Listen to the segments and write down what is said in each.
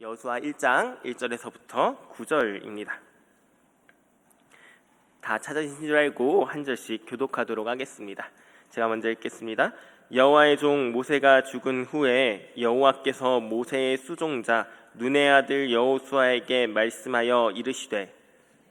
여호수아 1장 1절에서부터 9절입니다. 다 찾으신 줄 알고 한 절씩 교독하도록 하겠습니다. 제가 먼저 읽겠습니다. 여호와의 종 모세가 죽은 후에 여호와께서 모세의 수종자 눈의 아들 여호수아에게 말씀하여 이르시되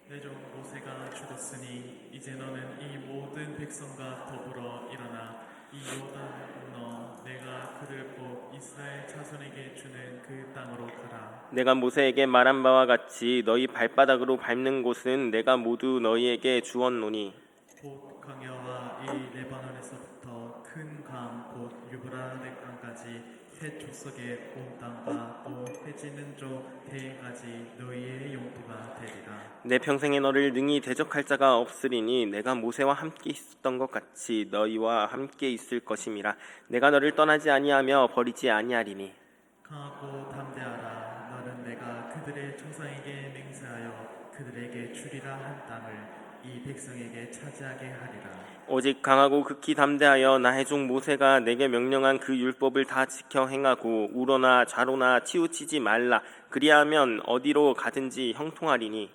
내 종 모세가 죽었으니 이제 너는 이 모든 백성과 더불어 일어나 이 요단을 건너 내가 그를 곧 이스라엘 자손에게 주는 그 땅으로 가라. 내가 모세에게 말한 바와 같이 너희 발바닥으로 밟는 곳은 내가 모두 너희에게 주었노니 곧 강야와 이 레바논에서부터 큰 강 곧 유브라데 강까지 새 족속의 온 땅과 또 해지는 쪽 대까지 너희의 용토가 되리라. 내 평생에 너를 능히 대적할 자가 없으리니 내가 모세와 함께 있었던 것 같이 너희와 함께 있을 것임이라. 내가 너를 떠나지 아니하며 버리지 아니하리니 강하고 담대하라. 너는 내가 그들의 조상에게 맹세하여 그들에게 주리라 한 땅을 이 백성에게 차지하게 하리라. 오직 강하고 극히 담대하여 나의 종 모세가 내게 명령한 그 율법을 다 지켜 행하고 우로나 좌로나 치우치지 말라. 그리하면 어디로 가든지 형통하리니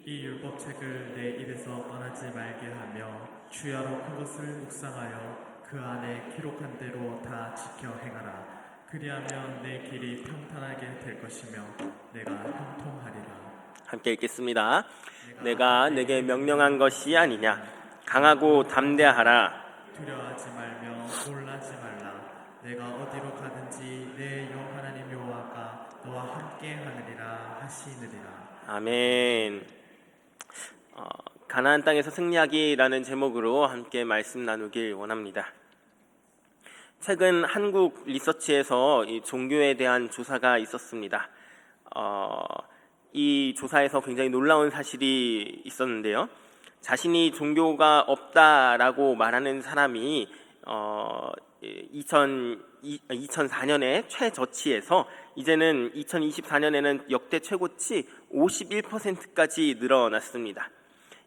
이 율법책을 내 입에서 떠나지 말게 하며 주야로 그것을 묵상하여 그 안에 기록한 대로 다 지켜 행하라. 그리하면 내 길이 평탄하게 될 것이며 내가 형통하리라. 함께 읽겠습니다. 내가 내게 명령한 것이 아니냐. 강하고 담대하라. 두려워하지 말며 놀라지 말라. 내가 어디로 가든지 내 영 하나님 여호와가 너와 함께 하느니라 하시느니라. 아멘. 가나안 땅에서 승리하기라는 제목으로 함께 말씀 나누길 원합니다. 최근 한국 리서치에서 이 종교에 대한 조사가 있었습니다. 이 조사에서 굉장히 놀라운 사실이 있었는데요. 자신이 종교가 없다라고 말하는 사람이 2004년에 최저치에서 이제는 2024년에는 역대 최고치 51%까지 늘어났습니다.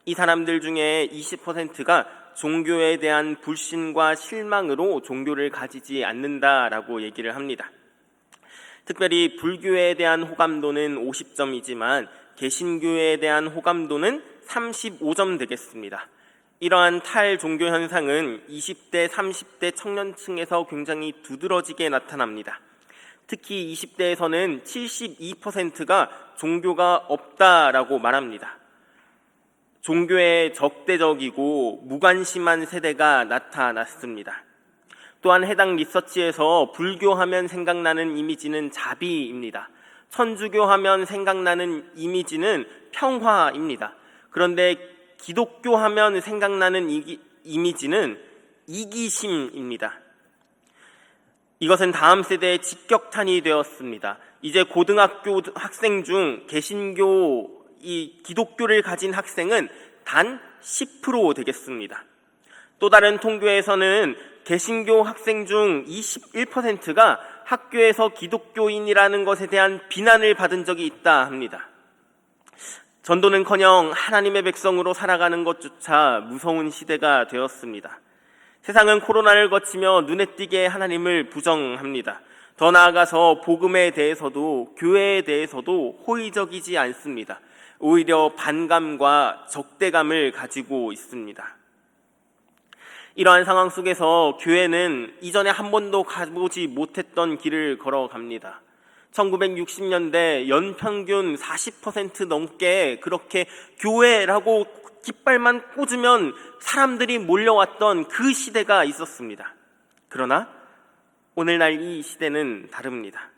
이 사람들 중에 20%가 종교에 대한 불신과 실망으로 종교를 가지지 않는다라고 얘기를 합니다. 특별히 불교에 대한 호감도는 50점이지만 개신교에 대한 호감도는 35점 되겠습니다. 이러한 탈종교 현상은 20대, 30대 청년층에서 굉장히 두드러지게 나타납니다. 특히 20대에서는 72%가 종교가 없다라고 말합니다. 종교에 적대적이고 무관심한 세대가 나타났습니다. 또한 해당 리서치에서 불교하면 생각나는 이미지는 자비입니다. 천주교하면 생각나는 이미지는 평화입니다. 그런데 기독교하면 생각나는 이미지는 이기심입니다. 이것은 다음 세대의 직격탄이 되었습니다. 이제 고등학교 학생 중 개신교 기독교를 가진 학생은 단 10% 되겠습니다. 또 다른 통계에서는 개신교 학생 중 21%가 학교에서 기독교인이라는 것에 대한 비난을 받은 적이 있다 합니다. 전도는커녕 하나님의 백성으로 살아가는 것조차 무서운 시대가 되었습니다. 세상은 코로나를 거치며 눈에 띄게 하나님을 부정합니다. 더 나아가서 복음에 대해서도 교회에 대해서도 호의적이지 않습니다. 오히려 반감과 적대감을 가지고 있습니다. 이러한 상황 속에서 교회는 이전에 한 번도 가보지 못했던 길을 걸어갑니다. 1960년대 연평균 40% 넘게 그렇게 교회라고 깃발만 꽂으면 사람들이 몰려왔던 그 시대가 있었습니다. 그러나 오늘날 이 시대는 다릅니다.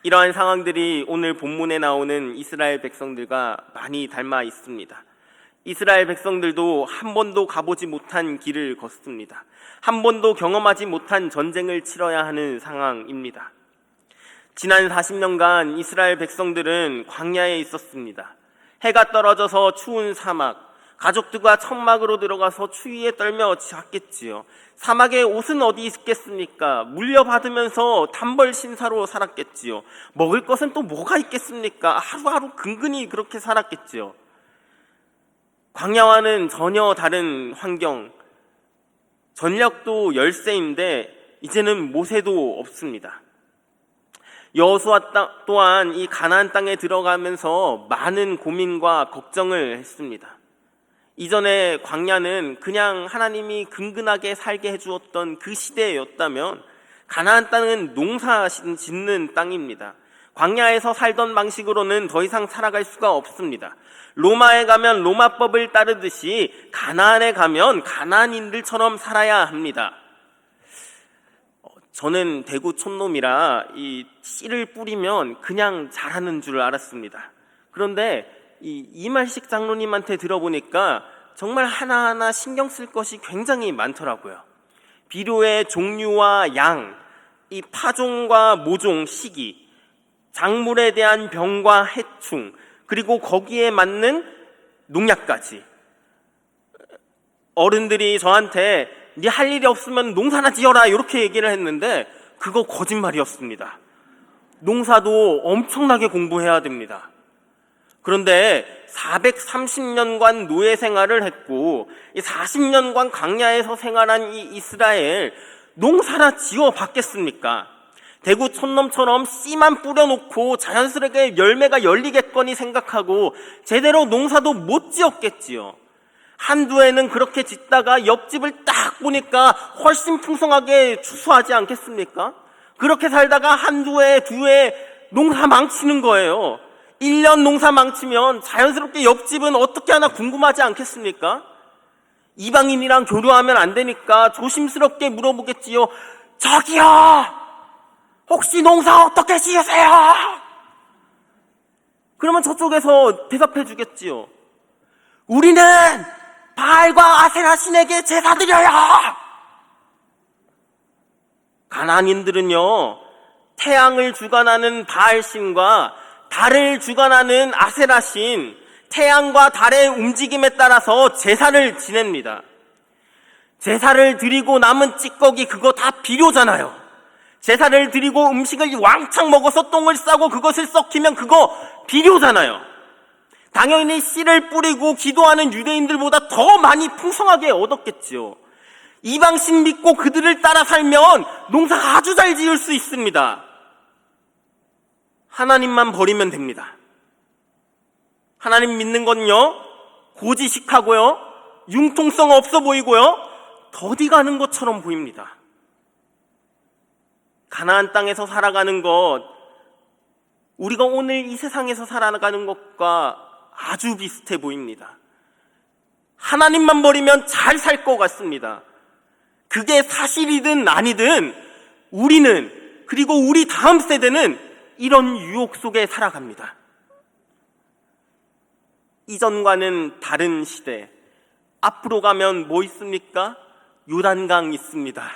이러한 상황들이 오늘 본문에 나오는 이스라엘 백성들과 많이 닮아 있습니다. 이스라엘 백성들도 한 번도 가보지 못한 길을 걷습니다. 한 번도 경험하지 못한 전쟁을 치러야 하는 상황입니다. 지난 40년간 이스라엘 백성들은 광야에 있었습니다. 해가 떨어져서 추운 사막, 가족들과 천막으로 들어가서 추위에 떨며 잤겠지요. 사막에 옷은 어디 있겠습니까? 물려받으면서 단벌 신사로 살았겠지요. 먹을 것은 또 뭐가 있겠습니까? 하루하루 근근히 그렇게 살았겠지요. 광야와는 전혀 다른 환경, 전력도 열세인데 이제는 모세도 없습니다. 여호수아 또한 이 가나안 땅에 들어가면서 많은 고민과 걱정을 했습니다. 이전에 광야는 그냥 하나님이 근근하게 살게 해주었던 그 시대였다면 가나안 땅은 농사 짓는 땅입니다. 광야에서 살던 방식으로는 더 이상 살아갈 수가 없습니다. 로마에 가면 로마법을 따르듯이 가나안에 가면 가나안인들처럼 살아야 합니다. 저는 대구 촌놈이라 이 씨를 뿌리면 그냥 자라는 줄 알았습니다. 그런데 이말식 장로님한테 들어보니까 정말 하나하나 신경 쓸 것이 굉장히 많더라고요. 비료의 종류와 양, 이 파종과 모종 시기, 작물에 대한 병과 해충, 그리고 거기에 맞는 농약까지. 어른들이 저한테 네 할 일이 없으면 농사나 지어라 이렇게 얘기를 했는데 그거 거짓말이었습니다. 농사도 엄청나게 공부해야 됩니다. 그런데 430년간 노예 생활을 했고 40년간 광야에서 생활한 이 이스라엘, 농사나 지어 봤겠습니까? 대구 촌놈처럼 씨만 뿌려놓고 자연스럽게 열매가 열리겠거니 생각하고 제대로 농사도 못 지었겠지요. 한두 해는 그렇게 짓다가 옆집을 딱 보니까 훨씬 풍성하게 추수하지 않겠습니까? 그렇게 살다가 한두 해, 두 해 농사 망치는 거예요. 1년 농사 망치면 자연스럽게 옆집은 어떻게 하나 궁금하지 않겠습니까? 이방인이랑 교류하면 안 되니까 조심스럽게 물어보겠지요. 저기요! 혹시 농사 어떻게 지으세요? 그러면 저쪽에서 대답해 주겠지요. 우리는 바알과 아세라 신에게 제사 드려요. 가나안인들은요, 태양을 주관하는 바알 신과 달을 주관하는 아세라 신, 태양과 달의 움직임에 따라서 제사를 지냅니다. 제사를 드리고 남은 찌꺼기 그거 다 비료잖아요. 제사를 드리고 음식을 왕창 먹어서 똥을 싸고 그것을 썩히면 그거 비료잖아요. 당연히 씨를 뿌리고 기도하는 유대인들보다 더 많이 풍성하게 얻었겠지요. 이방신 믿고 그들을 따라 살면 농사 아주 잘 지을 수 있습니다. 하나님만 버리면 됩니다. 하나님 믿는 건요, 고지식하고요, 융통성 없어 보이고요, 더디 가는 것처럼 보입니다. 가나안 땅에서 살아가는 것, 우리가 오늘 이 세상에서 살아가는 것과 아주 비슷해 보입니다. 하나님만 버리면 잘 살 것 같습니다. 그게 사실이든 아니든 우리는, 그리고 우리 다음 세대는 이런 유혹 속에 살아갑니다. 이전과는 다른 시대, 앞으로 가면 뭐 있습니까? 요단강 있습니다.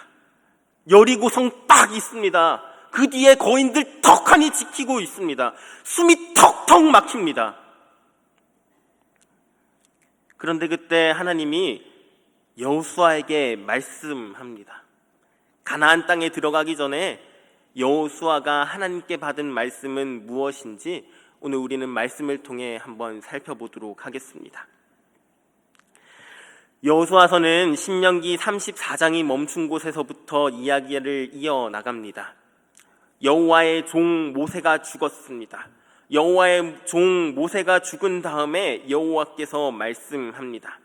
여리고성 딱 있습니다. 그 뒤에 거인들 턱하니 지키고 있습니다. 숨이 턱턱 막힙니다. 그런데 그때 하나님이 여호수아에게 말씀합니다. 가나안 땅에 들어가기 전에 여호수아가 하나님께 받은 말씀은 무엇인지 오늘 우리는 말씀을 통해 한번 살펴보도록 하겠습니다. 여호수아서는 신명기 34장이 멈춘 곳에서부터 이야기를 이어나갑니다. 여호와의 종 모세가 죽었습니다. 여호와의 종 모세가 죽은 다음에 여호와께서 말씀합니다.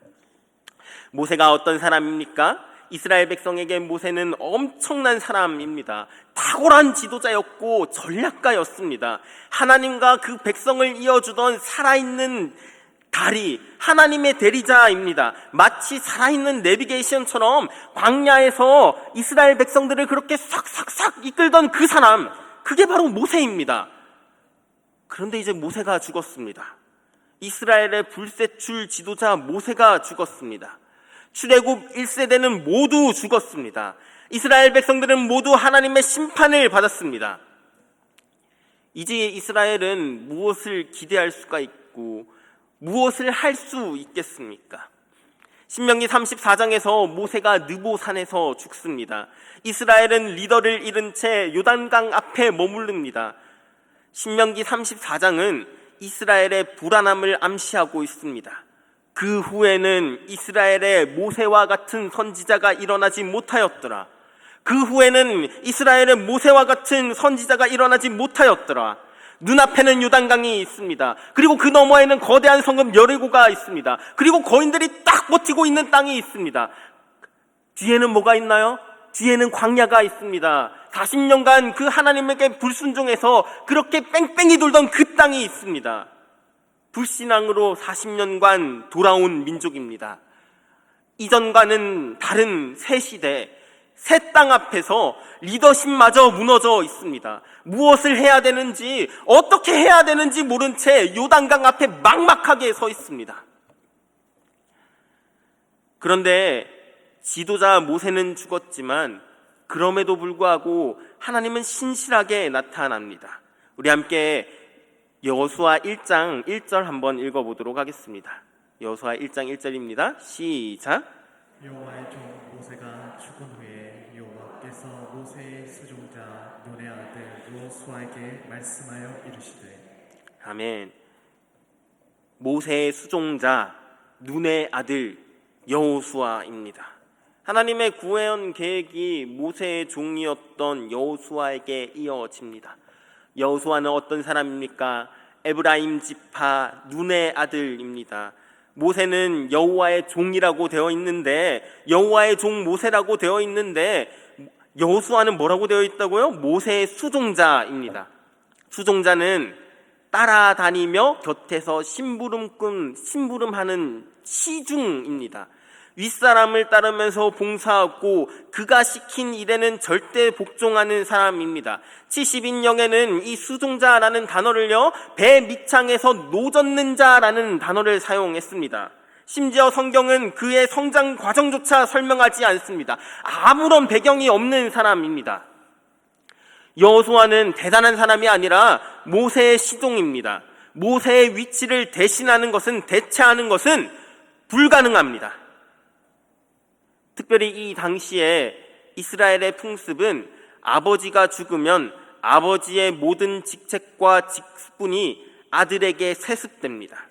모세가 어떤 사람입니까? 이스라엘 백성에게 모세는 엄청난 사람입니다. 탁월한 지도자였고 전략가였습니다. 하나님과 그 백성을 이어주던 살아있는 다리, 하나님의 대리자입니다. 마치 살아있는 내비게이션처럼 광야에서 이스라엘 백성들을 그렇게 싹싹싹 이끌던 그 사람, 그게 바로 모세입니다. 그런데 이제 모세가 죽었습니다. 이스라엘의 불세출 지도자 모세가 죽었습니다. 출애굽 1세대는 모두 죽었습니다. 이스라엘 백성들은 모두 하나님의 심판을 받았습니다. 이제 이스라엘은 무엇을 기대할 수가 있고 무엇을 할 수 있겠습니까? 신명기 34장에서 모세가 느보산에서 죽습니다. 이스라엘은 리더를 잃은 채 요단강 앞에 머무릅니다. 신명기 34장은 이스라엘의 불안함을 암시하고 있습니다. 그 후에는 이스라엘의 모세와 같은 선지자가 일어나지 못하였더라. 그 후에는 이스라엘의 모세와 같은 선지자가 일어나지 못하였더라. 눈앞에는 요단강이 있습니다. 그리고 그 너머에는 거대한 성읍 여리고가 있습니다. 그리고 거인들이 딱 버티고 있는 땅이 있습니다. 뒤에는 뭐가 있나요? 뒤에는 광야가 있습니다. 40년간 그 하나님에게 불순종해서 그렇게 뺑뺑이 돌던 그 땅이 있습니다. 불신앙으로 40년간 돌아온 민족입니다. 이전과는 다른 새 시대, 새 땅 앞에서 리더십마저 무너져 있습니다. 무엇을 해야 되는지, 어떻게 해야 되는지 모른 채 요단강 앞에 막막하게 서 있습니다. 그런데 지도자 모세는 죽었지만 그럼에도 불구하고 하나님은 신실하게 나타납니다. 우리 함께 여호수아 1장 1절 한번 읽어보도록 하겠습니다. 여호수아 1장 1절입니다. 시작. 여호와의 종 모세가 죽은 후에 여호와께서 모세의 수종자 눈의 아들 여호수아에게 말씀하여 이르시되. 아멘. 모세의 수종자 눈의 아들 여호수아입니다. 하나님의 구원 계획이 모세의 종이었던 여호수아에게 이어집니다. 여호수아는 어떤 사람입니까? 에브라임 지파 눈의 아들입니다. 모세는 여호와의 종이라고 되어 있는데, 여호와의 종 모세라고 되어 있는데, 여호수아는 뭐라고 되어 있다고요? 모세의 수종자입니다. 수종자는 따라다니며 곁에서 심부름하는 시중입니다. 윗사람을 따르면서 봉사하고 그가 시킨 일에는 절대 복종하는 사람입니다. 70인령에는 이 수종자라는 단어를요, 배 밑창에서 노젓는 자라는 단어를 사용했습니다. 심지어 성경은 그의 성장 과정조차 설명하지 않습니다. 아무런 배경이 없는 사람입니다. 여호수아는 대단한 사람이 아니라 모세의 시종입니다. 모세의 위치를 대신하는 것은, 대체하는 것은 불가능합니다. 특별히 이 당시에 이스라엘의 풍습은 아버지가 죽으면 아버지의 모든 직책과 직분이 아들에게 세습됩니다.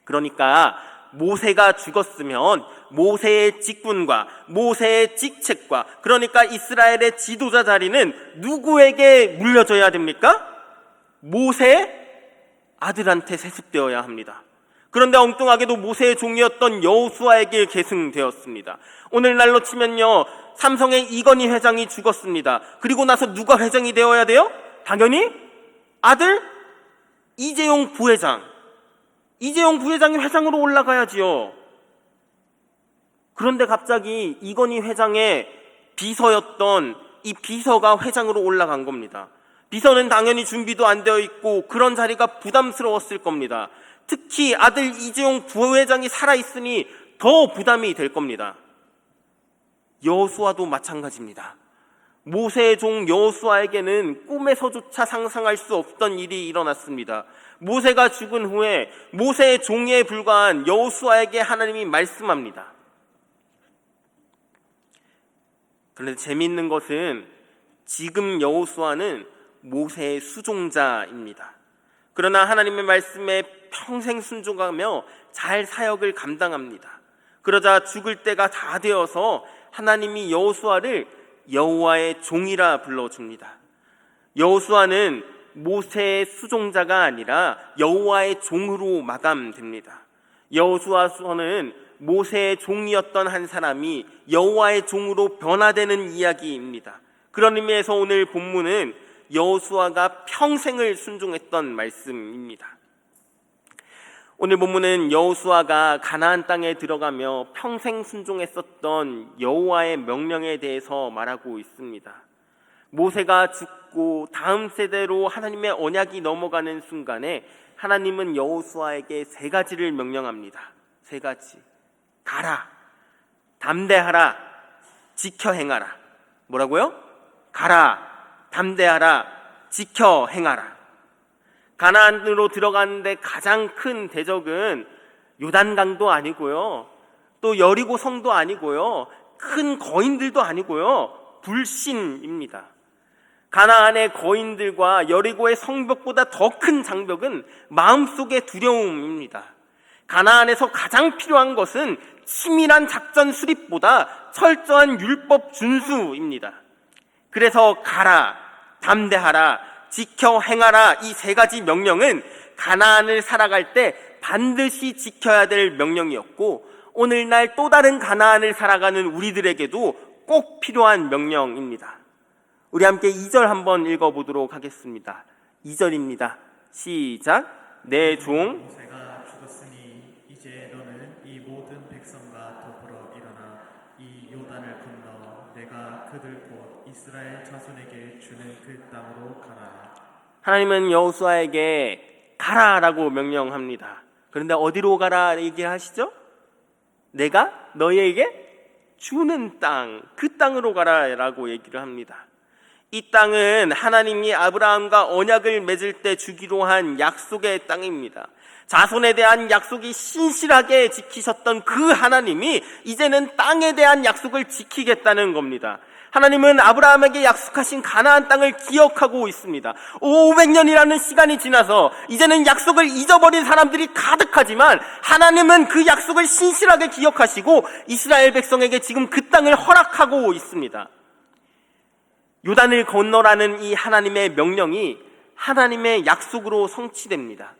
그러니까 모세가 죽었으면 모세의 직분과 모세의 직책과, 그러니까 이스라엘의 지도자 자리는 누구에게 물려져야 됩니까? 모세의 아들한테 세습되어야 합니다. 그런데 엉뚱하게도 모세의 종이었던 여호수아에게 계승되었습니다. 오늘날로 치면요, 삼성의 이건희 회장이 죽었습니다. 그리고 나서 누가 회장이 되어야 돼요? 당연히 아들 이재용 부회장. 이재용 부회장이 회장으로 올라가야지요. 그런데 갑자기 이건희 회장의 비서였던 이 비서가 회장으로 올라간 겁니다. 비서는 당연히 준비도 안 되어 있고 그런 자리가 부담스러웠을 겁니다. 특히 아들 이재용 부회장이 살아있으니 더 부담이 될 겁니다. 여호수아도 마찬가지입니다. 모세의 종 여호수아에게는 꿈에서조차 상상할 수 없던 일이 일어났습니다. 모세가 죽은 후에 모세의 종에 불과한 여호수아에게 하나님이 말씀합니다. 그런데 재미있는 것은 지금 여호수아는 모세의 수종자입니다. 그러나 하나님의 말씀에 평생 순종하며 잘 사역을 감당합니다. 그러자 죽을 때가 다 되어서 하나님이 여호수아를 여호와의 종이라 불러줍니다. 여호수아는 모세의 수종자가 아니라 여호와의 종으로 마감됩니다. 여호수아서는 모세의 종이었던 한 사람이 여호와의 종으로 변화되는 이야기입니다. 그런 의미에서 오늘 본문은 여호수아가 평생을 순종했던 말씀입니다. 오늘 본문은 여호수아가 가나안 땅에 들어가며 평생 순종했었던 여호와의 명령에 대해서 말하고 있습니다. 모세가 죽고 다음 세대로 하나님의 언약이 넘어가는 순간에 하나님은 여호수아에게 세 가지를 명령합니다. 세 가지. 가라, 담대하라, 지켜 행하라. 뭐라고요? 가라, 담대하라, 지켜 행하라. 가나안으로 들어가는데 가장 큰 대적은 요단강도 아니고요, 또 여리고 성도 아니고요, 큰 거인들도 아니고요, 불신입니다. 가나안의 거인들과 여리고의 성벽보다 더 큰 장벽은 마음속의 두려움입니다. 가나안에서 가장 필요한 것은 치밀한 작전 수립보다 철저한 율법 준수입니다. 그래서 가라, 담대하라, 지켜 행하라 이 세 가지 명령은 가나안을 살아갈 때 반드시 지켜야 될 명령이었고 오늘날 또 다른 가나안을 살아가는 우리들에게도 꼭 필요한 명령입니다. 우리 함께 2절 한번 읽어보도록 하겠습니다. 2절입니다. 시작. 내 종 모세가 죽었으니 이제 너는 이 모든 백성과 더불어 일어나 이 요단을 건너 내가 그들 곧 이스라엘 자손에게 주는 그 땅으로 가라. 하나님은 여호수아에게 가라라고 명령합니다. 그런데 어디로 가라 얘기하시죠? 내가 너희에게 주는 땅, 그 땅으로 가라라고 얘기를 합니다. 이 땅은 하나님이 아브라함과 언약을 맺을 때 주기로 한 약속의 땅입니다. 자손에 대한 약속이 신실하게 지키셨던 그 하나님이 이제는 땅에 대한 약속을 지키겠다는 겁니다. 하나님은 아브라함에게 약속하신 가나안 땅을 기억하고 있습니다. 500년이라는 시간이 지나서 이제는 약속을 잊어버린 사람들이 가득하지만 하나님은 그 약속을 신실하게 기억하시고 이스라엘 백성에게 지금 그 땅을 허락하고 있습니다. 요단을 건너라는 이 하나님의 명령이 하나님의 약속으로 성취됩니다.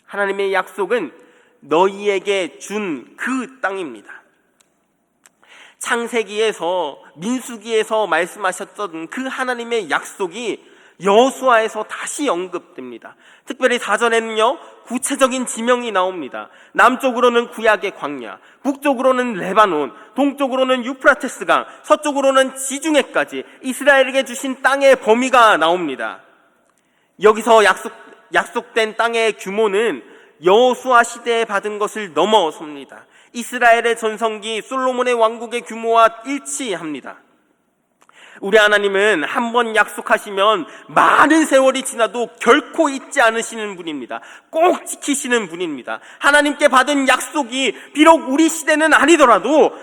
하나님의 약속은 너희에게 준 그 땅입니다. 창세기에서 민수기에서 말씀하셨던 그 하나님의 약속이 여호수아에서 다시 언급됩니다. 특별히 4절에는요 구체적인 지명이 나옵니다. 남쪽으로는 구약의 광야, 북쪽으로는 레바논, 동쪽으로는 유프라테스강, 서쪽으로는 지중해까지 이스라엘에게 주신 땅의 범위가 나옵니다. 여기서 약속된 땅의 규모는 여호수아 시대에 받은 것을 넘어섭니다. 이스라엘의 전성기 솔로몬의 왕국의 규모와 일치합니다. 우리 하나님은 한번 약속하시면 많은 세월이 지나도 결코 잊지 않으시는 분입니다. 꼭 지키시는 분입니다. 하나님께 받은 약속이 비록 우리 시대는 아니더라도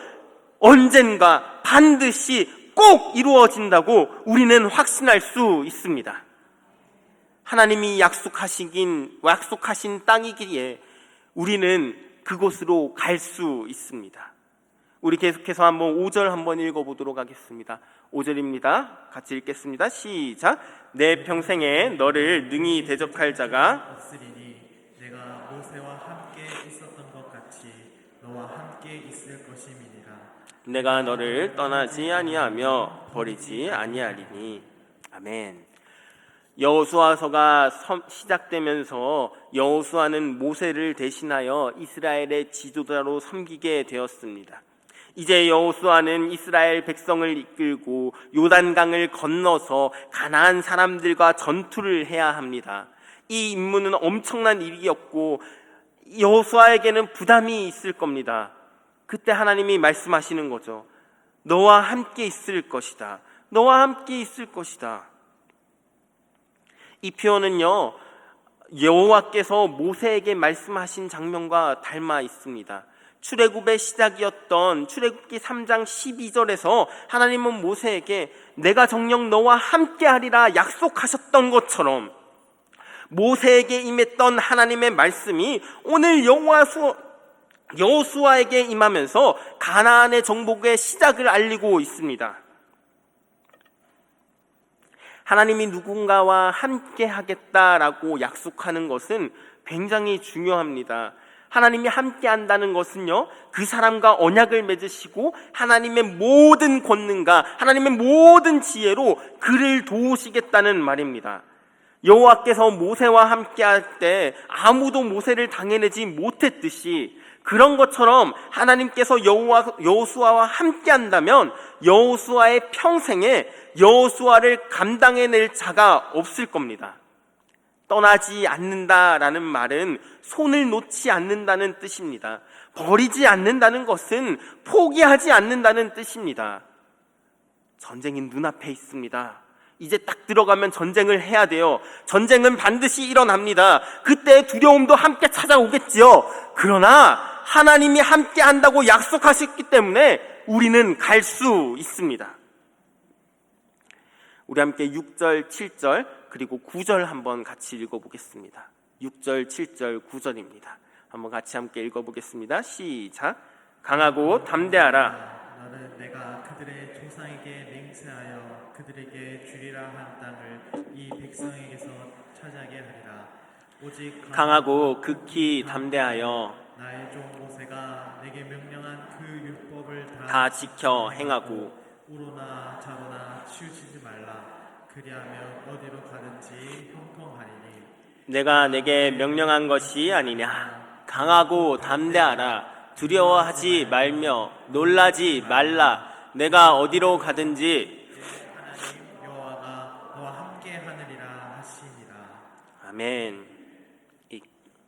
언젠가 반드시 꼭 이루어진다고 우리는 확신할 수 있습니다. 하나님이 약속하신 땅이기에 우리는 그곳으로 갈 수 있습니다. 우리 계속해서 한번 5절 한번 읽어보도록 하겠습니다. 5절입니다. 같이 읽겠습니다. 시작. 내 평생에 너를 능히 대적할 자가 없으리니 내가 모세와 함께 있었던 것 같이 너와 함께 있을 것임이니라. 내가 너를 떠나지 아니하며 버리지 아니하리니. 아멘. 여호수아서가 시작되면서 여호수아는 모세를 대신하여 이스라엘의 지도자로 섬기게 되었습니다. 이제 여호수아는 이스라엘 백성을 이끌고 요단강을 건너서 가나안 사람들과 전투를 해야 합니다. 이 임무는 엄청난 일이었고 여호수아에게는 부담이 있을 겁니다. 그때 하나님이 말씀하시는 거죠. 너와 함께 있을 것이다. 너와 함께 있을 것이다. 이 표현은요 여호와께서 모세에게 말씀하신 장면과 닮아 있습니다. 출애굽의 시작이었던 출애굽기 3장 12절에서 하나님은 모세에게 내가 정녕 너와 함께하리라 약속하셨던 것처럼 모세에게 임했던 하나님의 말씀이 오늘 여호수아에게 임하면서 가나안의 정복의 시작을 알리고 있습니다. 하나님이 누군가와 함께 하겠다라고 약속하는 것은 굉장히 중요합니다. 하나님이 함께 한다는 것은요 그 사람과 언약을 맺으시고 하나님의 모든 권능과 하나님의 모든 지혜로 그를 도우시겠다는 말입니다. 여호와께서 모세와 함께 할 때 아무도 모세를 당해내지 못했듯이 그런 것처럼 하나님께서 여호수아와 함께 한다면 여호수아의 평생에 여호수아를 감당해낼 자가 없을 겁니다. 떠나지 않는다라는 말은 손을 놓지 않는다는 뜻입니다. 버리지 않는다는 것은 포기하지 않는다는 뜻입니다. 전쟁이 눈앞에 있습니다. 이제 딱 들어가면 전쟁을 해야 돼요. 전쟁은 반드시 일어납니다. 그때 두려움도 함께 찾아오겠지요. 그러나 하나님이 함께 한다고 약속하셨기 때문에 우리는 갈 수 있습니다. 우리 함께 6절, 7절 그리고 9절 한번 같이 읽어보겠습니다. 6절, 7절, 9절입니다. 한번 같이 함께 읽어보겠습니다. 시작. 강하고 담대하라. 나는 내가 그들의 조상에게 맹세하여 그들에게 주리라 한 땅을 이 백성에게서 차지하게 하리라. 오직 강하고 극히 담대하여 나의 종 모세가 내게 명령한 그 율법을 다 지켜 행하고 우로나 자로나 치우치지 말라. 그리하면 어디로 가든지 형통하리니. 내가 내게 명령한 것이 아니냐. 강하고 담대하라. 두려워하지 말며 놀라지 말라. 내가 어디로 가든지 하나님 여호와가 너와 함께 하느니라 하시니라. 아멘.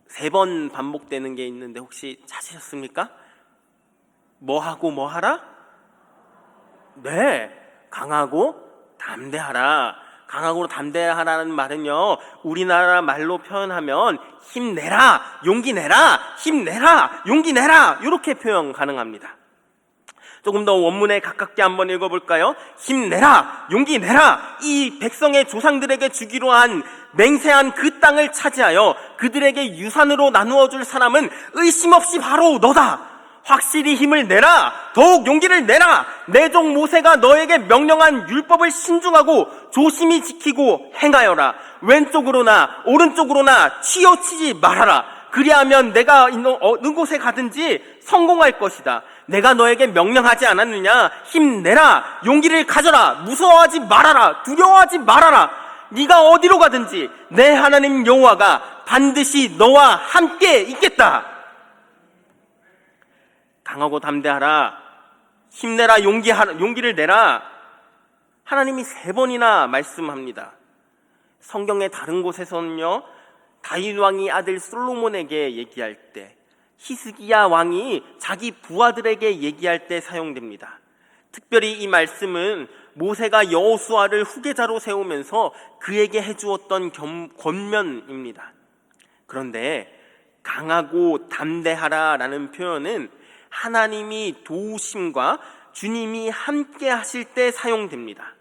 3번 반복되는 게 있는데 혹시 찾으셨습니까? 뭐 하고 뭐 하라? 네, 강하고 담대하라. 강하고 담대하라는 말은요, 우리나라 말로 표현하면 힘내라, 용기 내라, 힘내라, 용기 내라, 이렇게 표현 가능합니다. 조금 더 원문에 가깝게 한번 읽어볼까요? 힘내라, 용기 내라. 이 백성의 조상들에게 주기로 한 맹세한 그 땅을 차지하여 그들에게 유산으로 나누어 줄 사람은 의심 없이 바로 너다. 확실히 힘을 내라. 더욱 용기를 내라. 내 종 모세가 너에게 명령한 율법을 신중하고 조심히 지키고 행하여라. 왼쪽으로나 오른쪽으로나 치우치지 말아라. 그리하면 내가 어느 곳에 가든지 성공할 것이다. 내가 너에게 명령하지 않았느냐? 힘내라. 용기를 가져라. 무서워하지 말아라. 두려워하지 말아라. 네가 어디로 가든지 내 하나님 여호와가 반드시 너와 함께 있겠다. 강하고 담대하라. 힘내라. 용기를 내라. 하나님이 3번이나 말씀합니다. 성경의 다른 곳에서는요, 다윗 왕이 아들 솔로몬에게 얘기할 때, 히스기야 왕이 자기 부하들에게 얘기할 때 사용됩니다. 특별히 이 말씀은 모세가 여호수아를 후계자로 세우면서 그에게 해주었던 권면입니다. 그런데 강하고 담대하라라는 표현은 하나님이 도우심과 주님이 함께 하실 때 사용됩니다.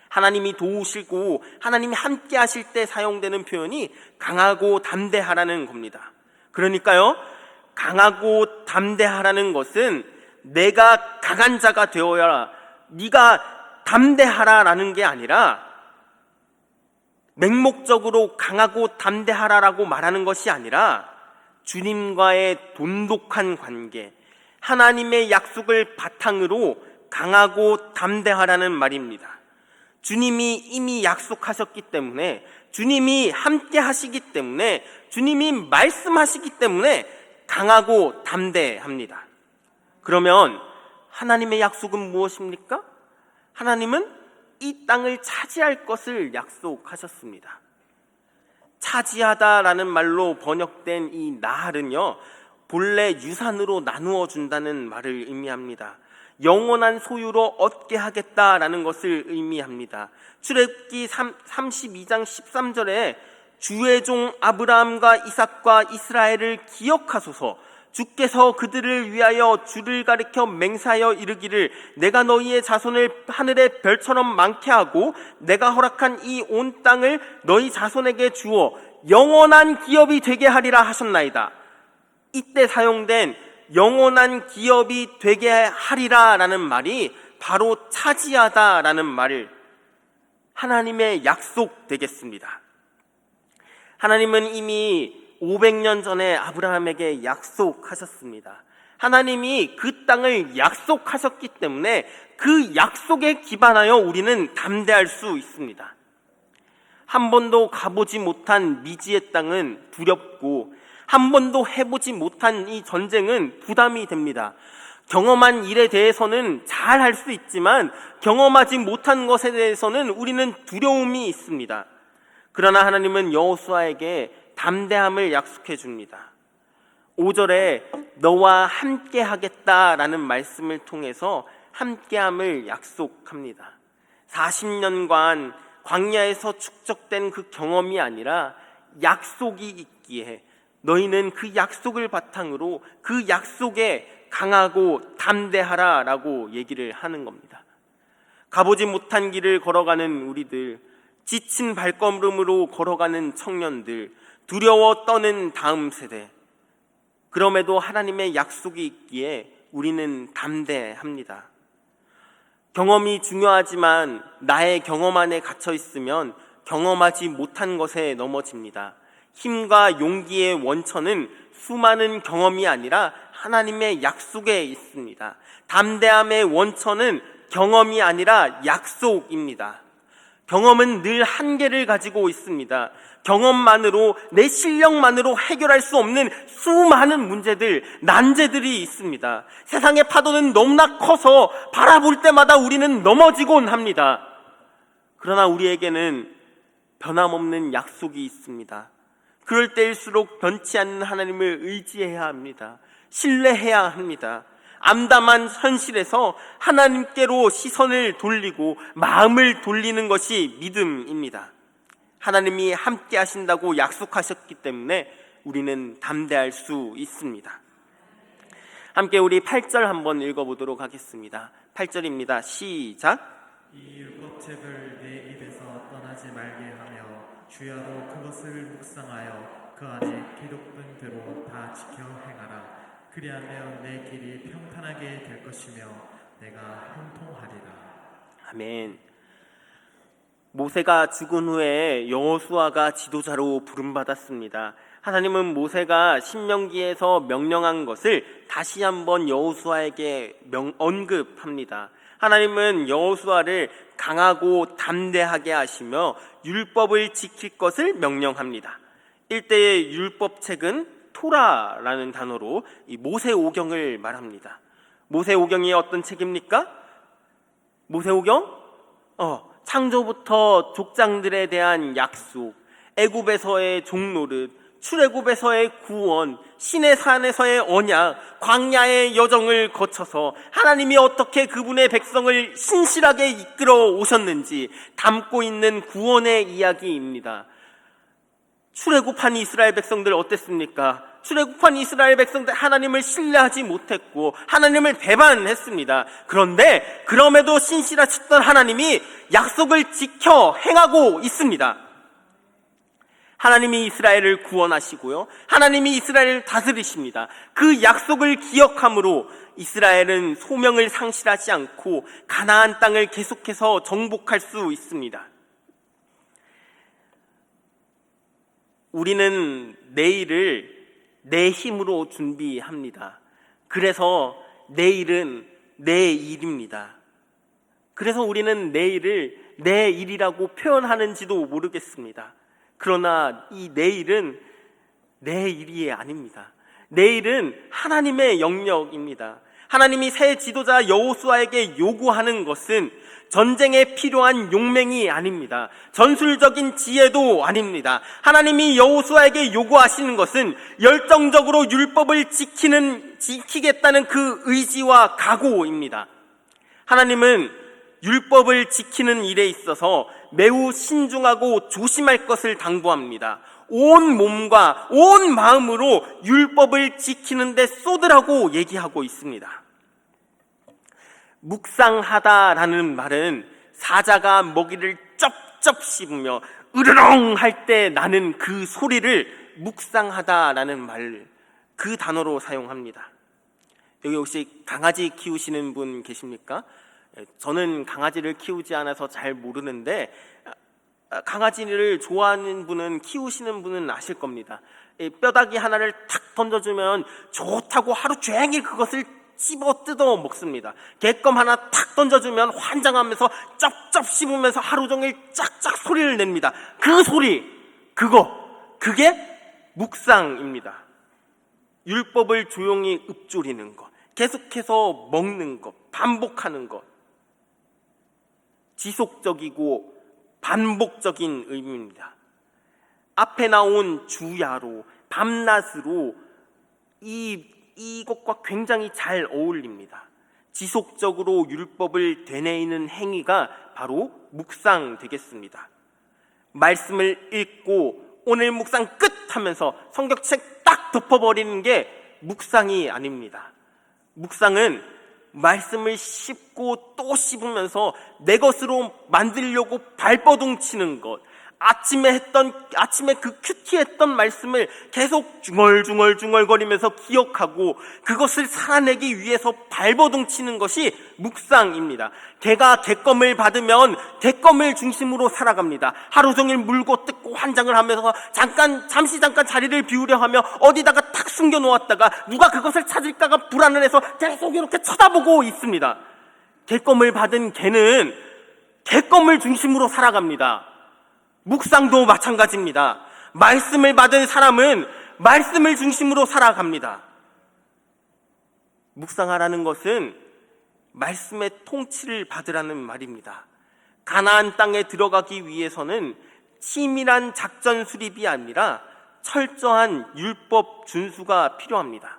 하나님이 도우시고 하나님이 함께 하실 때 사용되는 표현이 강하고 담대하라는 겁니다. 그러니까요, 강하고 담대하라는 것은 내가 강한 자가 되어야 네가 담대하라라는 게 아니라, 맹목적으로 강하고 담대하라라고 말하는 것이 아니라 주님과의 돈독한 관계, 하나님의 약속을 바탕으로 강하고 담대하라는 말입니다. 주님이 이미 약속하셨기 때문에, 주님이 함께 하시기 때문에, 주님이 말씀하시기 때문에 강하고 담대합니다. 그러면 하나님의 약속은 무엇입니까? 하나님은 이 땅을 차지할 것을 약속하셨습니다. 차지하다라는 말로 번역된 이 나할은요, 본래 유산으로 나누어 준다는 말을 의미합니다. 영원한 소유로 얻게 하겠다라는 것을 의미합니다. 출애굽기 32장 13절에 주의 종 아브라함과 이삭과 이스라엘을 기억하소서. 주께서 그들을 위하여 주를 가리켜 맹세하여 이르기를 내가 너희의 자손을 하늘의 별처럼 많게 하고 내가 허락한 이 온 땅을 너희 자손에게 주어 영원한 기업이 되게 하리라 하셨나이다. 이때 사용된 영원한 기업이 되게 하리라라는 말이 바로 차지하다라는 말, 하나님의 약속 되겠습니다. 하나님은 이미 500년 전에 아브라함에게 약속하셨습니다. 하나님이 그 땅을 약속하셨기 때문에 그 약속에 기반하여 우리는 담대할 수 있습니다. 한 번도 가보지 못한 미지의 땅은 두렵고 한 번도 해보지 못한 이 전쟁은 부담이 됩니다. 경험한 일에 대해서는 잘 할 수 있지만 경험하지 못한 것에 대해서는 우리는 두려움이 있습니다. 그러나 하나님은 여호수아에게 담대함을 약속해 줍니다. 5절에 너와 함께 하겠다라는 말씀을 통해서 함께함을 약속합니다. 40년간 광야에서 축적된 그 경험이 아니라 약속이 있기에 너희는 그 약속을 바탕으로 그 약속에 강하고 담대하라라고 얘기를 하는 겁니다. 가보지 못한 길을 걸어가는 우리들, 지친 발걸음으로 걸어가는 청년들, 두려워 떠는 다음 세대, 그럼에도 하나님의 약속이 있기에 우리는 담대합니다. 경험이 중요하지만 나의 경험 안에 갇혀 있으면 경험하지 못한 것에 넘어집니다. 힘과 용기의 원천은 수많은 경험이 아니라 하나님의 약속에 있습니다. 담대함의 원천은 경험이 아니라 약속입니다. 경험은 늘 한계를 가지고 있습니다. 경험만으로, 내 실력만으로 해결할 수 없는 수많은 문제들, 난제들이 있습니다. 세상의 파도는 너무나 커서 바라볼 때마다 우리는 넘어지곤 합니다. 그러나 우리에게는 변함없는 약속이 있습니다. 그럴 때일수록 변치 않는 하나님을 의지해야 합니다. 신뢰해야 합니다. 암담한 현실에서 하나님께로 시선을 돌리고 마음을 돌리는 것이 믿음입니다. 하나님이 함께 하신다고 약속하셨기 때문에 우리는 담대할 수 있습니다. 함께 우리 8절 한번 읽어보도록 하겠습니다. 8절입니다. 시작. 이 율법책을 내 입에서 떠나지 말게 하며 주야로 그것을 묵상하여 그 안에 기록된 대로 다 지켜 행하라. 그리하면 내 길이 평탄하게 될 것이며 내가 형통하리라. 아멘. 모세가 죽은 후에 여호수아가 지도자로 부름받았습니다. 하나님은 모세가 신명기에서 명령한 것을 다시 한번 여호수아에게 언급합니다. 하나님은 여호수아를 강하고 담대하게 하시며 율법을 지킬 것을 명령합니다. 일대의 율법책은 토라라는 단어로 이 모세오경을 말합니다. 모세오경이 어떤 책입니까? 모세오경? 창조부터 족장들에 대한 약속, 애굽에서의 종노릇, 출애굽에서의 구원, 시내산에서의 언약, 광야의 여정을 거쳐서 하나님이 어떻게 그분의 백성을 신실하게 이끌어 오셨는지 담고 있는 구원의 이야기입니다. 출애굽한 이스라엘 백성들 어땠습니까? 출애굽한 이스라엘 백성들 하나님을 신뢰하지 못했고 하나님을 배반했습니다. 그런데 그럼에도 신실하셨던 하나님이 약속을 지켜 행하고 있습니다. 하나님이 이스라엘을 구원하시고요, 하나님이 이스라엘을 다스리십니다. 그 약속을 기억함으로 이스라엘은 소명을 상실하지 않고 가나안 땅을 계속해서 정복할 수 있습니다. 우리는 내일을 내 힘으로 준비합니다. 그래서 내일은 내 일입니다. 그래서 우리는 내일을 내 일이라고 표현하는지도 모르겠습니다. 그러나 이 내일은 내 일이 아닙니다. 내일은 하나님의 영역입니다. 하나님이 새 지도자 여호수아에게 요구하는 것은 전쟁에 필요한 용맹이 아닙니다. 전술적인 지혜도 아닙니다. 하나님이 여호수아에게 요구하시는 것은 열정적으로 율법을 지키겠다는 그 의지와 각오입니다. 하나님은 율법을 지키는 일에 있어서 매우 신중하고 조심할 것을 당부합니다. 온 몸과 온 마음으로 율법을 지키는 데 쏟으라고 얘기하고 있습니다. 묵상하다라는 말은 사자가 먹이를 쩝쩝 씹으며 으르렁 할 때 나는 그 소리를 묵상하다라는 말, 그 단어로 사용합니다. 여기 혹시 강아지 키우시는 분 계십니까? 저는 강아지를 키우지 않아서 잘 모르는데 강아지를 좋아하는 분은, 키우시는 분은 아실 겁니다. 뼈다귀 하나를 탁 던져주면 좋다고 하루 종일 그것을 씹어 뜯어 먹습니다. 개껌 하나 탁 던져주면 환장하면서 쩝쩝 씹으면서 하루 종일 짝짝 소리를 냅니다. 그 소리, 그게 묵상입니다. 율법을 조용히 읊조리는 것, 계속해서 먹는 것, 반복하는 것, 지속적이고 반복적인 의미입니다. 앞에 나온 주야로, 밤낮으로 이것과 굉장히 잘 어울립니다. 지속적으로 율법을 되뇌이는 행위가 바로 묵상 되겠습니다. 말씀을 읽고 오늘 묵상 끝 하면서 성경책 딱 덮어버리는 게 묵상이 아닙니다. 묵상은 말씀을 씹고 또 씹으면서 내 것으로 만들려고 발버둥 치는 것, 아침에 그 큐티했던 말씀을 계속 중얼중얼거리면서 기억하고 그것을 살아내기 위해서 발버둥 치는 것이 묵상입니다. 개가 개껌을 받으면 개껌을 중심으로 살아갑니다. 하루 종일 물고 뜯고 환장을 하면서 잠시 자리를 비우려 하며 어디다가 탁 숨겨 놓았다가 누가 그것을 찾을까가 불안을 해서 계속 이렇게 쳐다보고 있습니다. 개껌을 받은 개는 개껌을 중심으로 살아갑니다. 묵상도 마찬가지입니다. 말씀을 받은 사람은 말씀을 중심으로 살아갑니다. 묵상하라는 것은 말씀의 통치를 받으라는 말입니다. 가나안 땅에 들어가기 위해서는 치밀한 작전 수립이 아니라 철저한 율법 준수가 필요합니다.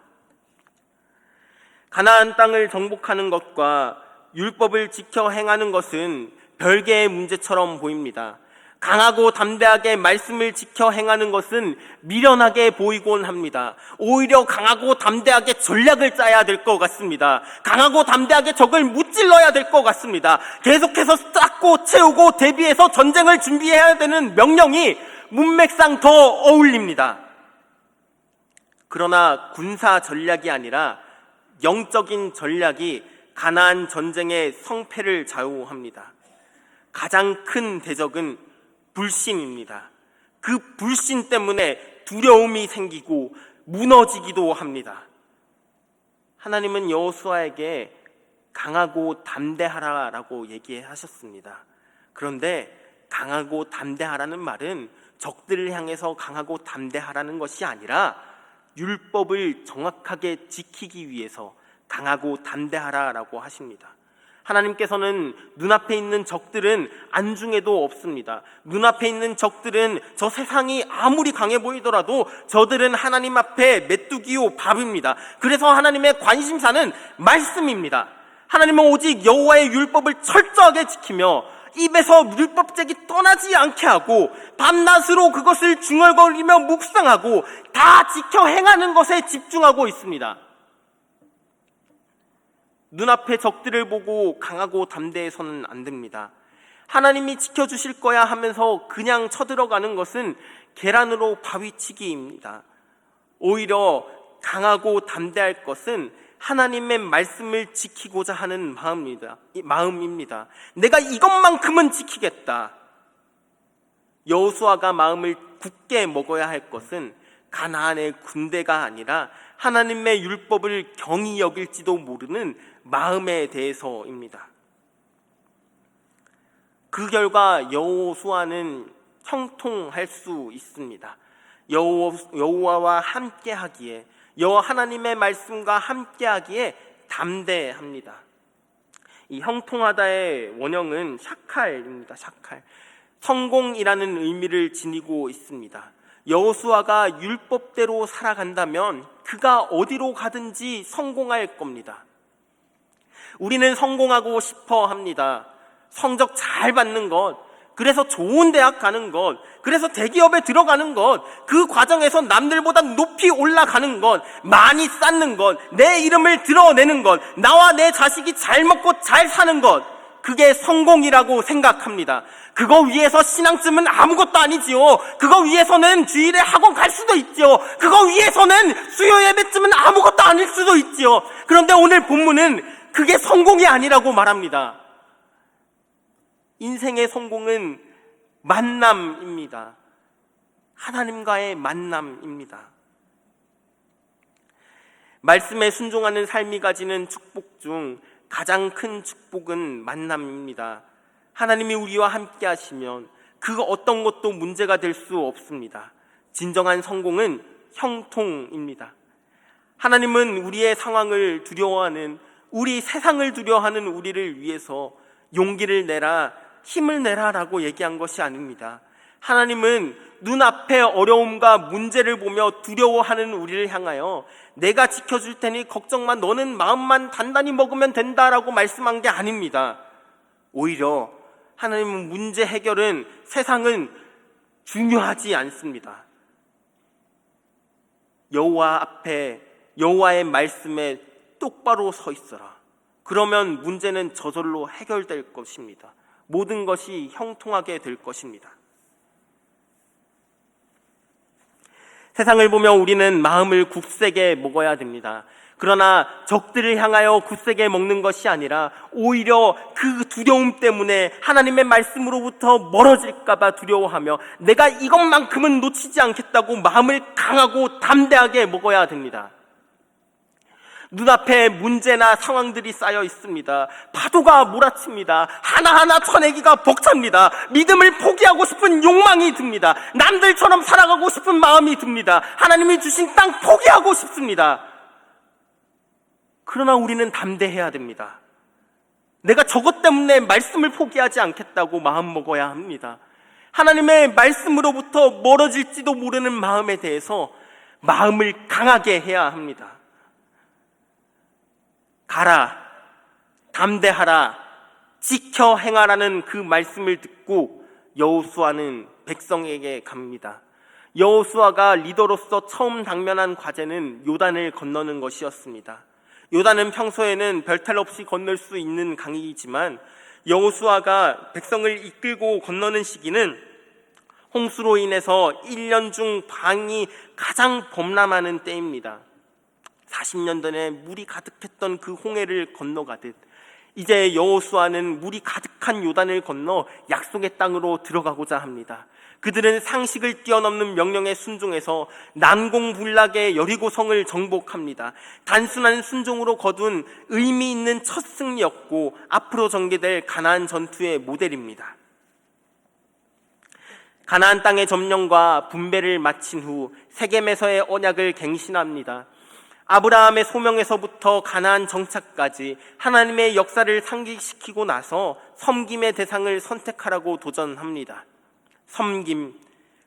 가나안 땅을 정복하는 것과 율법을 지켜 행하는 것은 별개의 문제처럼 보입니다. 강하고 담대하게 말씀을 지켜 행하는 것은 미련하게 보이곤 합니다. 오히려 강하고 담대하게 전략을 짜야 될 것 같습니다. 강하고 담대하게 적을 무찔러야 될 것 같습니다. 계속해서 쌓고 채우고 대비해서 전쟁을 준비해야 되는 명령이 문맥상 더 어울립니다. 그러나 군사 전략이 아니라 영적인 전략이 가나안 전쟁의 성패를 좌우합니다. 가장 큰 대적은 불신입니다. 그 불신 때문에 두려움이 생기고 무너지기도 합니다. 하나님은 여호수아에게 강하고 담대하라라고 얘기하셨습니다. 그런데 강하고 담대하라는 말은 적들을 향해서 강하고 담대하라는 것이 아니라 율법을 정확하게 지키기 위해서 강하고 담대하라라고 하십니다. 하나님께서는 눈앞에 있는 적들은 안중에도 없습니다. 눈앞에 있는 적들은 저 세상이 아무리 강해 보이더라도 저들은 하나님 앞에 메뚜기요 밥입니다. 그래서 하나님의 관심사는 말씀입니다. 하나님은 오직 여호와의 율법을 철저하게 지키며 입에서 율법책이 떠나지 않게 하고 밤낮으로 그것을 중얼거리며 묵상하고 다 지켜 행하는 것에 집중하고 있습니다. 눈앞에 적들을 보고 강하고 담대해서는 안 됩니다. 하나님이 지켜주실 거야 하면서 그냥 쳐들어가는 것은 계란으로 바위치기입니다. 오히려 강하고 담대할 것은 하나님의 말씀을 지키고자 하는 마음입니다. 내가 이것만큼은 지키겠다. 여호수아가 마음을 굳게 먹어야 할 것은 가나안의 군대가 아니라 하나님의 율법을 경히 여길지도 모르는 마음에 대해서입니다. 그 결과 여호수아는 형통할 수 있습니다. 여호와와 함께하기에, 여호와 하나님의 말씀과 함께하기에 담대합니다. 이 형통하다의 원형은 샤칼입니다. 샤칼. 성공이라는 의미를 지니고 있습니다. 여호수아가 율법대로 살아간다면 그가 어디로 가든지 성공할 겁니다. 우리는 성공하고 싶어 합니다. 성적 잘 받는 것, 그래서 좋은 대학 가는 것, 그래서 대기업에 들어가는 것, 그 과정에서 남들보다 높이 올라가는 것, 많이 쌓는 것, 내 이름을 드러내는 것, 나와 내 자식이 잘 먹고 잘 사는 것, 그게 성공이라고 생각합니다. 그거 위해서 신앙쯤은 아무것도 아니지요. 그거 위해서는 주일에 학원 갈 수도 있지요. 그거 위해서는 수요 예배쯤은 아무것도 아닐 수도 있지요. 그런데 오늘 본문은 그게 성공이 아니라고 말합니다. 인생의 성공은 만남입니다. 하나님과의 만남입니다. 말씀에 순종하는 삶이 가지는 축복 중 가장 큰 축복은 만남입니다. 하나님이 우리와 함께 하시면 그 어떤 것도 문제가 될 수 없습니다. 진정한 성공은 형통입니다. 하나님은 우리의 상황을 두려워하는, 우리 세상을 두려워하는 우리를 위해서 용기를 내라, 힘을 내라라고 얘기한 것이 아닙니다. 하나님은 눈앞에 어려움과 문제를 보며 두려워하는 우리를 향하여 내가 지켜줄 테니 걱정 마, 너는 마음만 단단히 먹으면 된다라고 말씀한 게 아닙니다. 오히려 하나님은 문제 해결은, 세상은 중요하지 않습니다. 여호와 앞에, 여호와의 말씀에 똑바로 서 있어라. 그러면 문제는 저절로 해결될 것입니다. 모든 것이 형통하게 될 것입니다. 세상을 보며 우리는 마음을 굳세게 먹어야 됩니다. 그러나 적들을 향하여 굳세게 먹는 것이 아니라 오히려 그 두려움 때문에 하나님의 말씀으로부터 멀어질까 봐 두려워하며 내가 이것만큼은 놓치지 않겠다고 마음을 강하고 담대하게 먹어야 됩니다. 눈앞에 문제나 상황들이 쌓여 있습니다. 파도가 몰아칩니다. 하나하나 쳐내기가 벅찹니다. 믿음을 포기하고 싶은 욕망이 듭니다. 남들처럼 살아가고 싶은 마음이 듭니다. 하나님이 주신 땅 포기하고 싶습니다. 그러나 우리는 담대해야 됩니다. 내가 저것 때문에 말씀을 포기하지 않겠다고 마음 먹어야 합니다. 하나님의 말씀으로부터 멀어질지도 모르는 마음에 대해서 마음을 강하게 해야 합니다. 가라, 담대하라, 지켜 행하라는 그 말씀을 듣고 여호수아는 백성에게 갑니다. 여호수아가 리더로서 처음 당면한 과제는 요단을 건너는 것이었습니다. 요단은 평소에는 별탈 없이 건널 수 있는 강이지만 여호수아가 백성을 이끌고 건너는 시기는 홍수로 인해서 1년 중 방이 가장 범람하는 때입니다. 40년 전에 물이 가득했던 그 홍해를 건너가듯 이제 여호수아는 물이 가득한 요단을 건너 약속의 땅으로 들어가고자 합니다. 그들은 상식을 뛰어넘는 명령에 순종해서 난공불락의 여리고성을 정복합니다. 단순한 순종으로 거둔 의미 있는 첫 승리였고 앞으로 전개될 가나안 전투의 모델입니다. 가나안 땅의 점령과 분배를 마친 후 세겜에서의 언약을 갱신합니다. 아브라함의 소명에서부터 가나안 정착까지 하나님의 역사를 상기시키고 나서 섬김의 대상을 선택하라고 도전합니다. 섬김,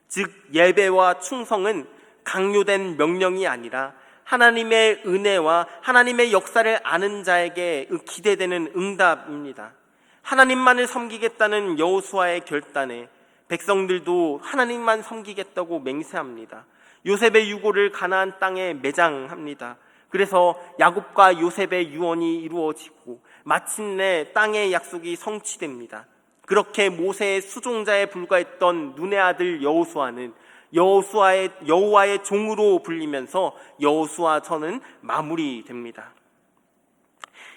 즉 예배와 충성은 강요된 명령이 아니라 하나님의 은혜와 하나님의 역사를 아는 자에게 기대되는 응답입니다. 하나님만을 섬기겠다는 여호수아의 결단에 백성들도 하나님만 섬기겠다고 맹세합니다. 요셉의 유고를 가나안 땅에 매장합니다. 그래서 야곱과 요셉의 유언이 이루어지고 마침내 땅의 약속이 성취됩니다. 그렇게 모세의 수종자에 불과했던 눈의 아들 여호수아는 여호와의 종으로 불리면서 여호수아서는 마무리됩니다.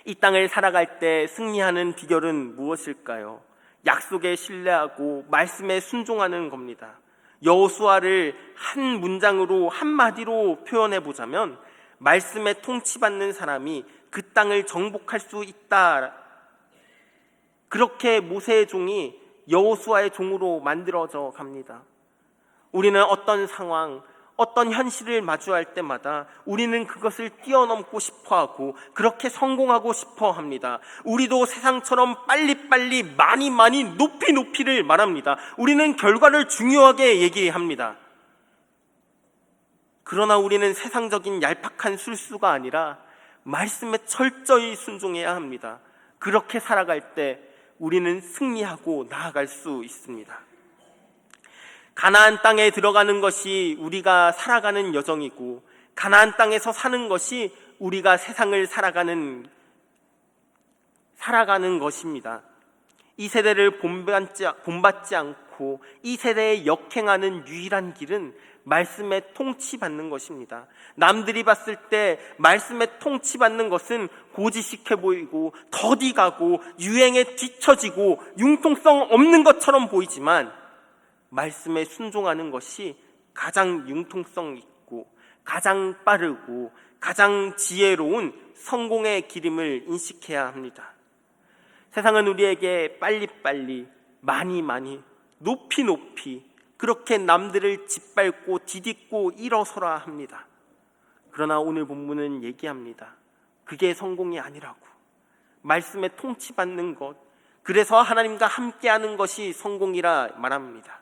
이 땅을 살아갈 때 승리하는 비결은 무엇일까요? 약속에 신뢰하고 말씀에 순종하는 겁니다. 여호수아를 한 문장으로 한마디로 표현해 보자면 말씀에 통치받는 사람이 그 땅을 정복할 수 있다. 그렇게 모세의 종이 여호수아의 종으로 만들어져 갑니다. 우리는 어떤 상황, 어떤 현실을 마주할 때마다 우리는 그것을 뛰어넘고 싶어하고 그렇게 성공하고 싶어합니다. 우리도 세상처럼 빨리빨리 많이 높이를 말합니다. 우리는 결과를 중요하게 얘기합니다. 그러나 우리는 세상적인 얄팍한 술수가 아니라 말씀에 철저히 순종해야 합니다. 그렇게 살아갈 때 우리는 승리하고 나아갈 수 있습니다. 가나안 땅에 들어가는 것이 우리가 살아가는 여정이고 가나안 땅에서 사는 것이 우리가 세상을 살아가는 것입니다. 이 세대를 본받지 않고 이 세대에 역행하는 유일한 길은 말씀에 통치받는 것입니다. 남들이 봤을 때 말씀에 통치받는 것은 고지식해 보이고 더디 가고 유행에 뒤처지고 융통성 없는 것처럼 보이지만 말씀에 순종하는 것이 가장 융통성 있고 가장 빠르고 가장 지혜로운 성공의 길임을 인식해야 합니다. 세상은 우리에게 빨리빨리 많이 높이 그렇게 남들을 짓밟고 디딛고 일어서라 합니다. 그러나 오늘 본문은 얘기합니다. 그게 성공이 아니라고. 말씀에 통치받는 것, 그래서 하나님과 함께하는 것이 성공이라 말합니다.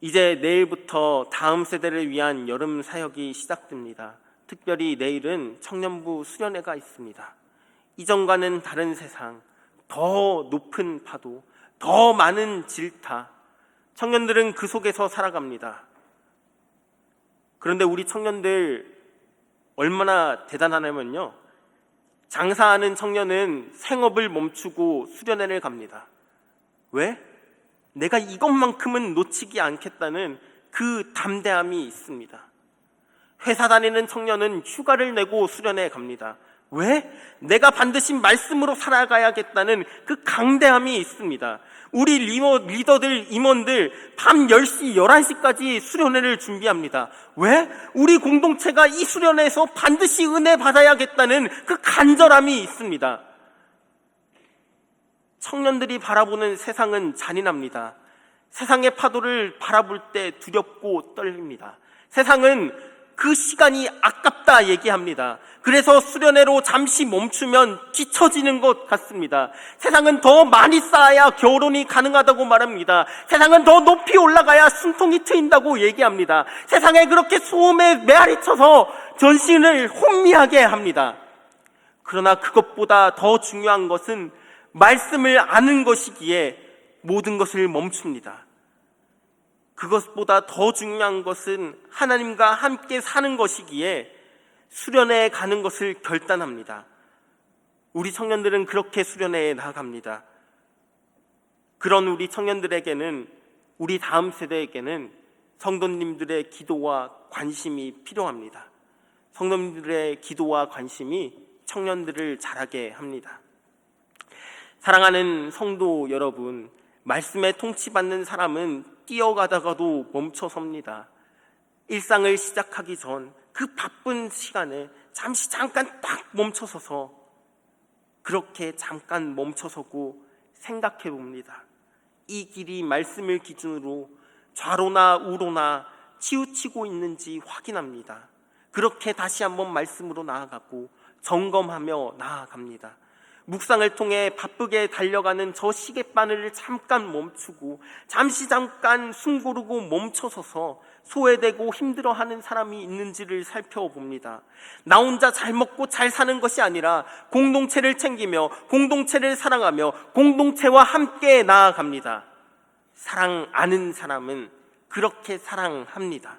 이제 내일부터 다음 세대를 위한 여름 사역이 시작됩니다. 특별히 내일은 청년부 수련회가 있습니다. 이전과는 다른 세상, 더 높은 파도, 더 많은 질타, 청년들은 그 속에서 살아갑니다. 그런데 우리 청년들 얼마나 대단하냐면요, 장사하는 청년은 생업을 멈추고 수련회를 갑니다. 왜? 내가 이것만큼은 놓치지 않겠다는 그 담대함이 있습니다. 회사 다니는 청년은 휴가를 내고 수련회 갑니다. 왜? 내가 반드시 말씀으로 살아가야겠다는 그 강대함이 있습니다. 우리 리더들, 임원들 밤 10시, 11시까지 수련회를 준비합니다. 왜? 우리 공동체가 이 수련회에서 반드시 은혜 받아야겠다는 그 간절함이 있습니다. 청년들이 바라보는 세상은 잔인합니다. 세상의 파도를 바라볼 때 두렵고 떨립니다. 세상은 그 시간이 아깝다 얘기합니다. 그래서 수련회로 잠시 멈추면 뒤처지는 것 같습니다. 세상은 더 많이 쌓아야 결혼이 가능하다고 말합니다. 세상은 더 높이 올라가야 숨통이 트인다고 얘기합니다. 세상에 그렇게 소음에 메아리 쳐서 전신을 혼미하게 합니다. 그러나 그것보다 더 중요한 것은 말씀을 아는 것이기에 모든 것을 멈춥니다. 그것보다 더 중요한 것은 하나님과 함께 사는 것이기에 수련회에 가는 것을 결단합니다. 우리 청년들은 그렇게 수련회에 나아갑니다. 그런 우리 청년들에게는, 우리 다음 세대에게는 성도님들의 기도와 관심이 필요합니다. 성도님들의 기도와 관심이 청년들을 자라게 합니다. 사랑하는 성도 여러분, 말씀에 통치받는 사람은 뛰어가다가도 멈춰섭니다. 일상을 시작하기 전 그 바쁜 시간에 잠깐 딱 멈춰서서 그렇게 잠깐 멈춰서고 생각해 봅니다. 이 길이 말씀을 기준으로 좌로나 우로나 치우치고 있는지 확인합니다. 그렇게 다시 한번 말씀으로 나아가고 점검하며 나아갑니다. 묵상을 통해 바쁘게 달려가는 저 시계바늘을 잠깐 멈추고 잠깐 숨 고르고 멈춰서서 소외되고 힘들어하는 사람이 있는지를 살펴봅니다. 나 혼자 잘 먹고 잘 사는 것이 아니라 공동체를 챙기며 공동체를 사랑하며 공동체와 함께 나아갑니다. 사랑 아는 사람은 그렇게 사랑합니다.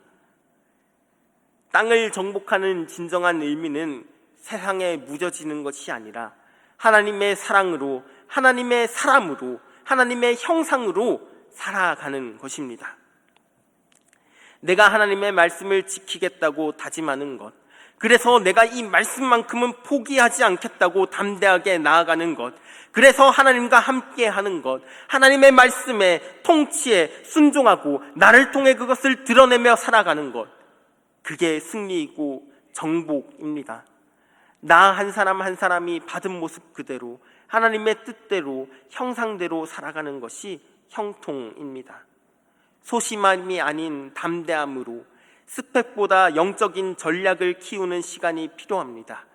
땅을 정복하는 진정한 의미는 세상에 무뎌지는 것이 아니라 하나님의 사랑으로, 하나님의 사람으로, 하나님의 형상으로 살아가는 것입니다. 내가 하나님의 말씀을 지키겠다고 다짐하는 것, 그래서 내가 이 말씀만큼은 포기하지 않겠다고 담대하게 나아가는 것, 그래서 하나님과 함께 하는 것, 하나님의 말씀에, 통치에 순종하고 나를 통해 그것을 드러내며 살아가는 것, 그게 승리이고 정복입니다. 나 한 사람 한 사람이 받은 모습 그대로 하나님의 뜻대로 형상대로 살아가는 것이 형통입니다. 소심함이 아닌 담대함으로 스펙보다 영적인 전략을 키우는 시간이 필요합니다.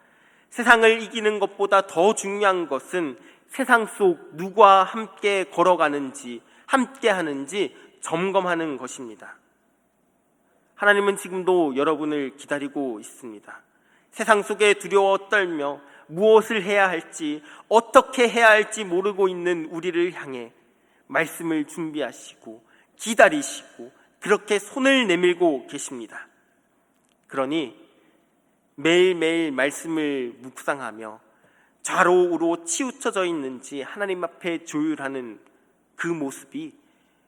세상을 이기는 것보다 더 중요한 것은 세상 속 누구와 함께 걸어가는지, 함께 하는지 점검하는 것입니다. 하나님은 지금도 여러분을 기다리고 있습니다. 세상 속에 두려워 떨며 무엇을 해야 할지, 어떻게 해야 할지 모르고 있는 우리를 향해 말씀을 준비하시고 기다리시고 그렇게 손을 내밀고 계십니다. 그러니 매일매일 말씀을 묵상하며 좌로우로 치우쳐져 있는지 하나님 앞에 조율하는 그 모습이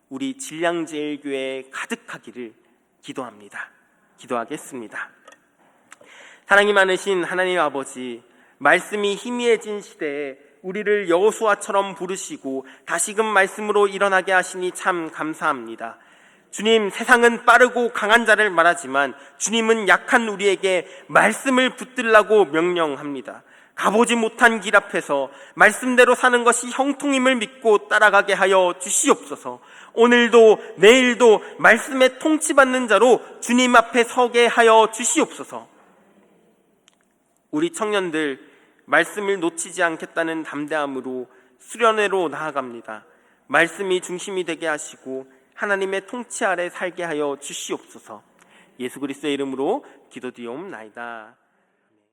우리 진량제일교회에 가득하기를 기도합니다. 기도하겠습니다. 사랑이 많으신 하나님 아버지, 말씀이 희미해진 시대에 우리를 여호수아처럼 부르시고 다시금 말씀으로 일어나게 하시니 참 감사합니다. 주님, 세상은 빠르고 강한 자를 말하지만 주님은 약한 우리에게 말씀을 붙들라고 명령합니다. 가보지 못한 길 앞에서 말씀대로 사는 것이 형통임을 믿고 따라가게 하여 주시옵소서. 오늘도 내일도 말씀에 통치받는 자로 주님 앞에 서게 하여 주시옵소서. 우리 청년들 말씀을 놓치지 않겠다는 담대함으로 수련회로 나아갑니다. 말씀이 중심이 되게 하시고 하나님의 통치 아래 살게 하여 주시옵소서. 예수 그리스도의 이름으로 기도드리옵나이다.